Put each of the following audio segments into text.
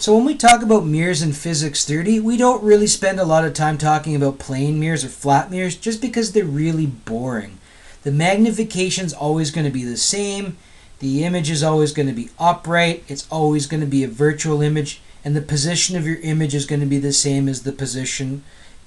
So when we talk about mirrors in Physics 30, we don't really spend a lot of time talking about plane mirrors or flat mirrors just because they're really boring. The magnification is always going to be the same. The image is always going to be upright. It's always going to be a virtual image. And the position of your image is going to be the same as the position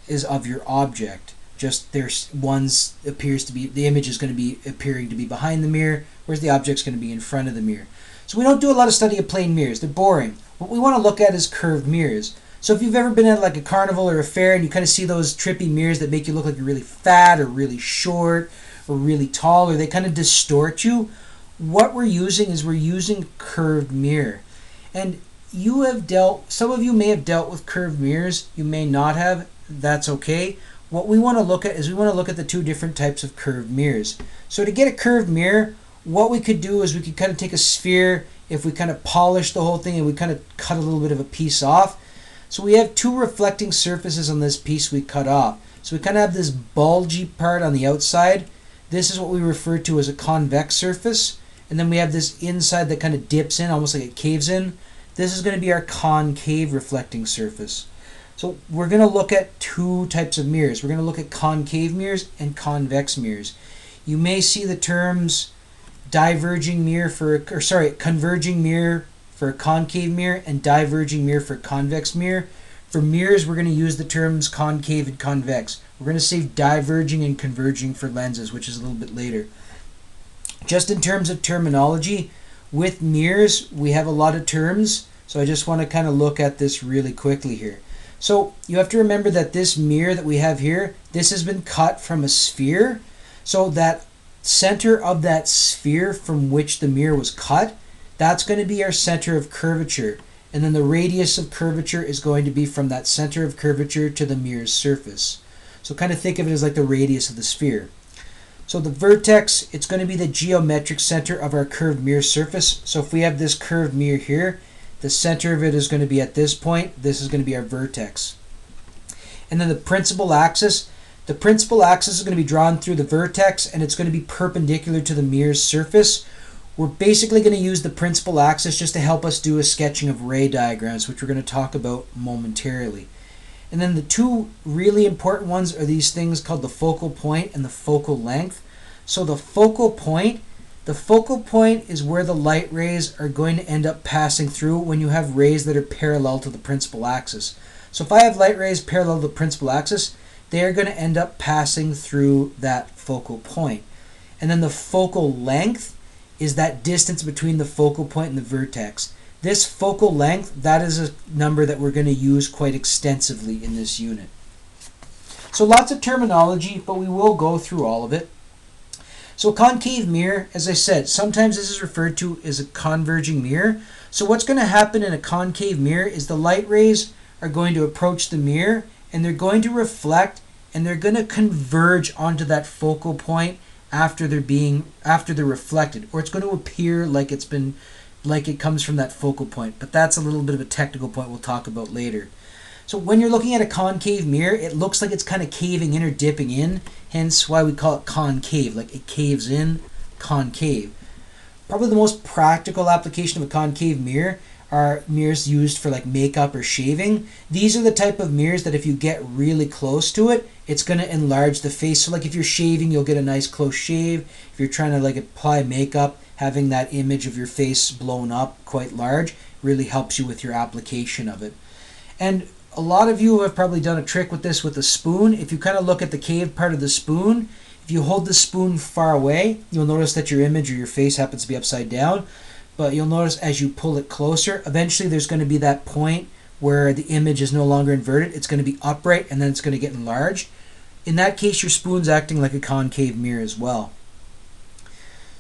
is of your object. Just there's one's appears to be, the image is going to be appearing to be behind the mirror, whereas the object's going to be in front of the mirror. So we don't do a lot of study of plane mirrors. They're boring. What we want to look at is curved mirrors. So if you've ever been at like a carnival or a fair and you kind of see those trippy mirrors that make you look like you're really fat or really short or really tall, or they kind of distort you, what we're using is we're using curved mirror. And some of you may have dealt with curved mirrors, you may not have, that's okay. What we want to look at is we want to look at the two different types of curved mirrors. So to get a curved mirror, what we could do is we could kind of take a sphere, if we kind of polish the whole thing and we kind of cut a little bit of a piece off. So we have two reflecting surfaces on this piece we cut off. So we kind of have this bulgy part on the outside. This is what we refer to as a convex surface. And then we have this inside that kind of dips in, almost like it caves in. This is going to be our concave reflecting surface. So we're going to look at two types of mirrors. We're going to look at concave mirrors and convex mirrors. You may see the terms converging mirror for a concave mirror and diverging mirror for a convex mirror. For mirrors, we're going to use the terms concave and convex. We're going to save diverging and converging for lenses, which is a little bit later. Just in terms of terminology, with mirrors, we have a lot of terms, so I just want to kind of look at this really quickly here. So you have to remember that this mirror that we have here, this has been cut from a sphere, so that center of that sphere from which the mirror was cut, that's going to be our center of curvature. And then the radius of curvature is going to be from that center of curvature to the mirror's surface. So kind of think of it as like the radius of the sphere. So the vertex, it's going to be the geometric center of our curved mirror surface. So if we have this curved mirror here, the center of it is going to be at this point. This is going to be our vertex. And then the principal axis, is going to be drawn through the vertex, and it's going to be perpendicular to the mirror's surface. We're basically going to use the principal axis just to help us do a sketching of ray diagrams, which we're going to talk about momentarily. And then the two really important ones are these things called the focal point and the focal length. So the focal point is where the light rays are going to end up passing through when you have rays that are parallel to the principal axis. So if I have light rays parallel to the principal axis, they are going to end up passing through that focal point. And then the focal length is that distance between the focal point and the vertex. This focal length, that is a number that we're going to use quite extensively in this unit. So lots of terminology, but we will go through all of it. So a concave mirror, as I said, sometimes this is referred to as a converging mirror. So what's going to happen in a concave mirror is the light rays are going to approach the mirror, and they're going to reflect, and they're going to converge onto that focal point after they're reflected, or it's going to appear like it comes from that focal point. But that's a little bit of a technical point we'll talk about later. So when you're looking at a concave mirror, it looks like it's kind of caving in or dipping in, hence why we call it concave, like it caves in, concave. Probably the most practical application of a concave mirror are mirrors used for like makeup or shaving. These are the type of mirrors that if you get really close to it, it's going to enlarge the face. So like if you're shaving, you'll get a nice close shave. If you're trying to like apply makeup, having that image of your face blown up quite large really helps you with your application of it. And a lot of you have probably done a trick with this with a spoon. If you kind of look at the caved part of the spoon, if you hold the spoon far away, you'll notice that your image or your face happens to be upside down. But you'll notice as you pull it closer, eventually there's going to be that point where the image is no longer inverted. It's going to be upright, and then it's going to get enlarged. In that case, your spoon's acting like a concave mirror as well.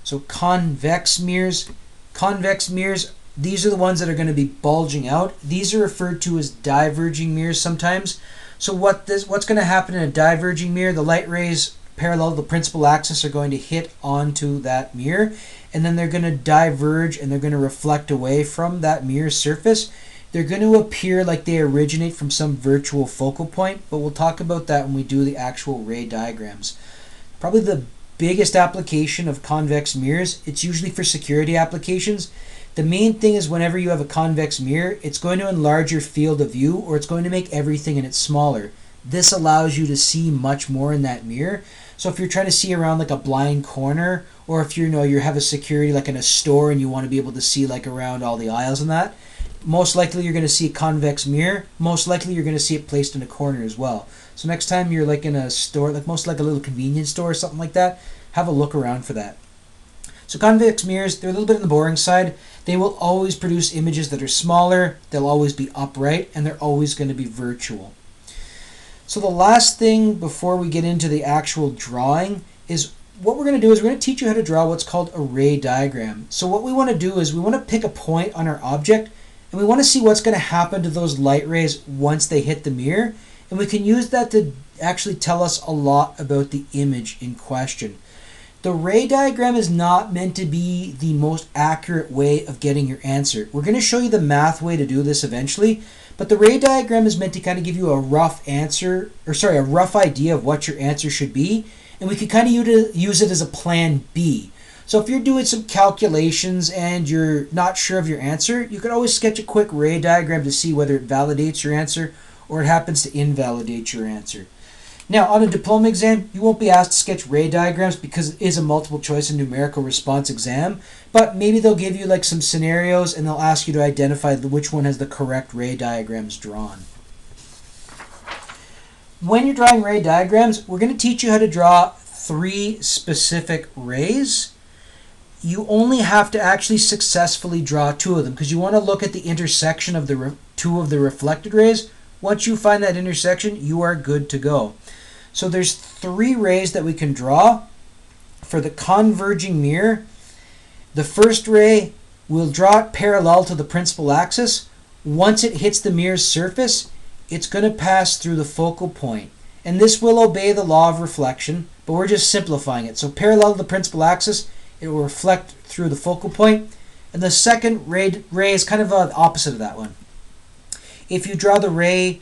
So convex mirrors. Convex mirrors, these are the ones that are going to be bulging out. These are referred to as diverging mirrors sometimes. So what's going to happen in a diverging mirror? The light rays parallel to the principal axis are going to hit onto that mirror, and then they're going to diverge and they're going to reflect away from that mirror surface. They're going to appear like they originate from some virtual focal point, but we'll talk about that when we do the actual ray diagrams. Probably the biggest application of convex mirrors, it's usually for security applications. The main thing is whenever you have a convex mirror, it's going to enlarge your field of view, or it's going to make everything in it smaller. This allows you to see much more in that mirror. So if you're trying to see around like a blind corner, or if you have a security like in a store and you want to be able to see like around all the aisles and that, most likely you're going to see a convex mirror. Most likely you're going to see it placed in a corner as well. So next time you're like in a store, like most like a little convenience store or something like that, have a look around for that. So convex mirrors, they're a little bit on the boring side. They will always produce images that are smaller, they'll always be upright, and they're always going to be virtual. So the last thing before we get into the actual drawing is what we're going to do is we're going to teach you how to draw what's called a ray diagram. So what we want to do is we want to pick a point on our object, and we want to see what's going to happen to those light rays once they hit the mirror. And we can use that to actually tell us a lot about the image in question. The ray diagram is not meant to be the most accurate way of getting your answer. We're going to show you the math way to do this eventually, but the ray diagram is meant to kind of give you a rough answer, a rough idea of what your answer should be, and we can kind of use it as a plan B. So if you're doing some calculations and you're not sure of your answer, you can always sketch a quick ray diagram to see whether it validates your answer or it happens to invalidate your answer. Now, on a diploma exam, you won't be asked to sketch ray diagrams because it is a multiple choice and numerical response exam, but maybe they'll give you like some scenarios and they'll ask you to identify which one has the correct ray diagrams drawn. When you're drawing ray diagrams, we're going to teach you how to draw 3 specific rays. You only have to actually successfully draw 2 of them because you want to look at the intersection of the 2 of the reflected rays. Once you find that intersection, you are good to go. So there's 3 rays that we can draw for the converging mirror. The first ray, we'll draw it parallel to the principal axis. Once it hits the mirror's surface, it's going to pass through the focal point. And this will obey the law of reflection, but we're just simplifying it. So parallel to the principal axis, it will reflect through the focal point. And the second ray is kind of the opposite of that one. If you draw the ray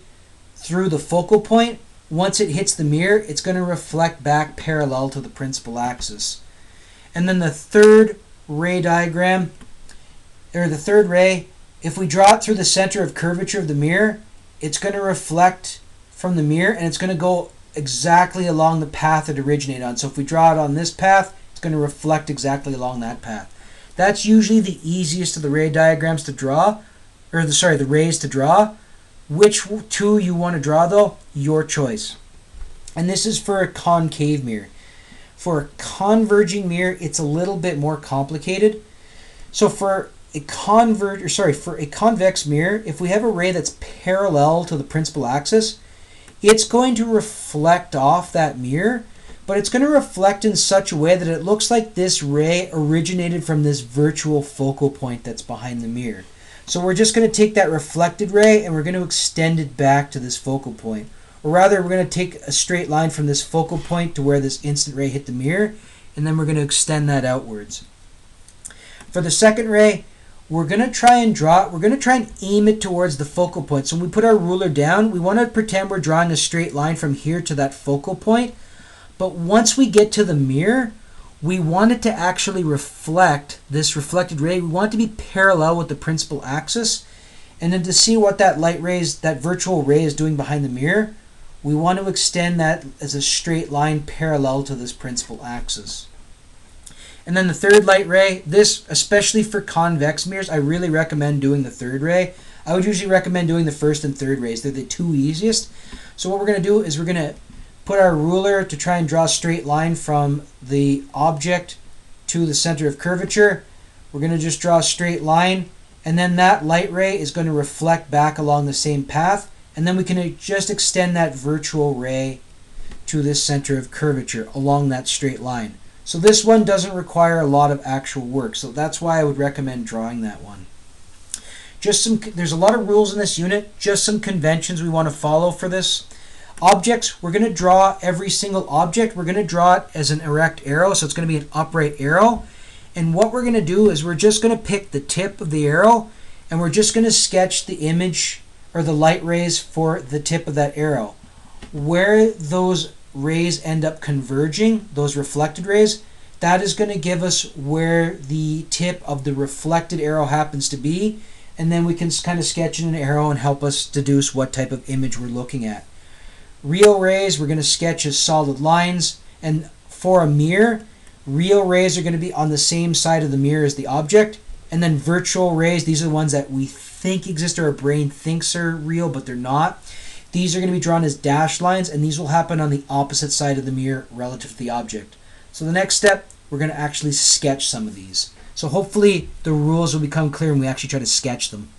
through the focal point, once it hits the mirror, it's going to reflect back parallel to the principal axis. And then the third ray diagram, or the third ray, if we draw it through the center of curvature of the mirror, it's going to reflect from the mirror and it's going to go exactly along the path it originated on. So if we draw it on this path, it's going to reflect exactly along that path. That's usually the easiest of the ray diagrams to draw, the rays to draw. Which 2 you want to draw though, your choice. And this is for a concave mirror. For a converging mirror, it's a little bit more complicated. So for a convex mirror, if we have a ray that's parallel to the principal axis, it's going to reflect off that mirror, but it's going to reflect in such a way that it looks like this ray originated from this virtual focal point that's behind the mirror. So we're just going to take that reflected ray and we're going to extend it back to this focal point. Or rather, we're going to take a straight line from this focal point to where this instant ray hit the mirror, and then we're going to extend that outwards. For the second ray, we're going to try and aim it towards the focal point. So when we put our ruler down, we want to pretend we're drawing a straight line from here to that focal point. But once we get to the mirror, we want it to actually reflect this reflected ray. We want it to be parallel with the principal axis. And then to see what that virtual ray is doing behind the mirror, we want to extend that as a straight line parallel to this principal axis. And then the third light ray, this, especially for convex mirrors, I really recommend doing the third ray. I would usually recommend doing the first and third rays. They're the 2 easiest. So what we're going to do is we're going to put our ruler to try and draw a straight line from the object to the center of curvature. We're going to just draw a straight line, and then that light ray is going to reflect back along the same path, and then we can just extend that virtual ray to this center of curvature along that straight line. So this one doesn't require a lot of actual work, so that's why I would recommend drawing that one. There's a lot of rules in this unit, just some conventions we want to follow for this. Objects, we're going to draw every single object. We're going to draw it as an erect arrow, so it's going to be an upright arrow. And what we're going to do is we're just going to pick the tip of the arrow, and we're just going to sketch the image or the light rays for the tip of that arrow. Where those rays end up converging, those reflected rays, that is going to give us where the tip of the reflected arrow happens to be, and then we can kind of sketch in an arrow and help us deduce what type of image we're looking at. Real rays we're going to sketch as solid lines, and for a mirror, real rays are going to be on the same side of the mirror as the object, and then virtual rays, these are the ones that we think exist or our brain thinks are real but they're not. These are going to be drawn as dashed lines, and these will happen on the opposite side of the mirror relative to the object. So the next step, we're going to actually sketch some of these. So hopefully the rules will become clear when we actually try to sketch them.